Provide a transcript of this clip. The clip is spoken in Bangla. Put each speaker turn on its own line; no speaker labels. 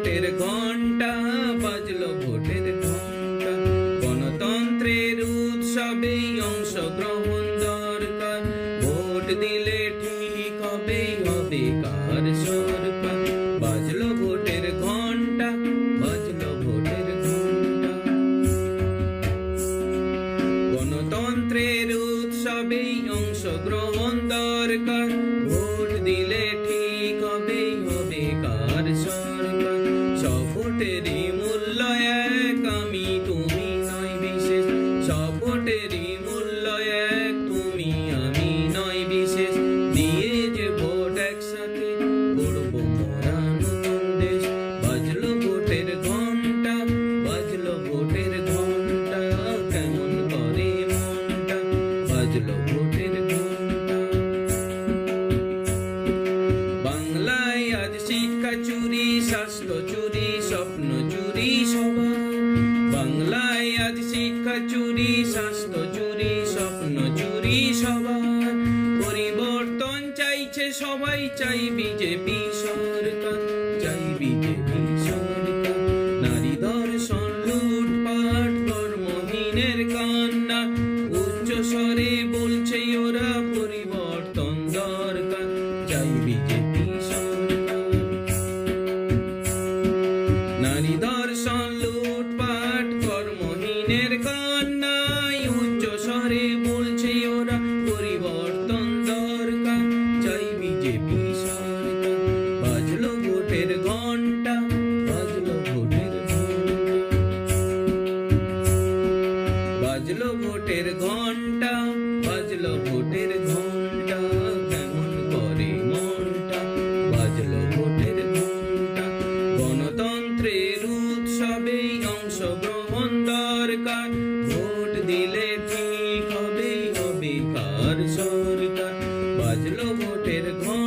ভোটের ঘন্টা, বাজলো ভোটের ঘন্টা। গণতন্ত্রের উৎসবে অংশগ্রহণ দরকার, ভোট দিলে ঠিক হবে, হবে কার সরকার। বাজলো ভোটের ঘন্টা, বাজলো ভোটের ঘন্টা। গণতন্ত্রের উৎসবে অংশগ্রহণ দরকার, ভোট দিলে ঠিক হবে, হবে কার সরকার। সব ভোটেরই মূল্য এক, আমি তুমি নয় বিশেষ। সব ভোটেরই মূল্য এক, তুমি আমি নয় বিশেষ। দিয়ে যে ভোট একসাথে গড়বো মোরা নতুন দেশ। বাজলো ভোটের ঘন্টা, বাজলো ভোটের ঘন্টা, কেমন করে মনটা, বাজলো ভোটের ঘন্টা। বাংলায় আজ শিক্ষা চুরি, স্বাস্থ্য চুরি, স্বপ্ন চুরি সবার। বাংলায় আজ শিক্ষা চুরি, স্বাস্থ্য চুরি, স্বপ্ন চুরি সবার। পরিবর্তন চাইছে সবাই, চাই বিজেপি সরকার, চাই বিজেপি সরকার। নারী ধর্ষণ, লুটপাট, কর্মহীনের কান্না, উচ্চ স্বরে বলছে ওরা পরিবর্তন দরকার, চাই বিজেপি সরকার। নারী ধর্ষণ, লুটপাট, কর্মহীনের কান্নায় উচ্চ স্বরে বলছে ওরা পরিবর্তন দরকার, চাই বিজেপি সরকার। বাজলো ভোটের ঘন্টা, বাজলো ভোটের ঘন্টা। বাজলো ভোটের ঘন্টা, বাজলো ভোটের ঘন্টা, কেমন করে মনটা, বাজলো ভোটের ঘন্টা। গণতন্ত্রের উৎসবে অংশগ্রহণ দরকার, ভোট দিলে ঠিক হবে, হবে কার সরকার। বাজলো ভোটের ঘন্টা।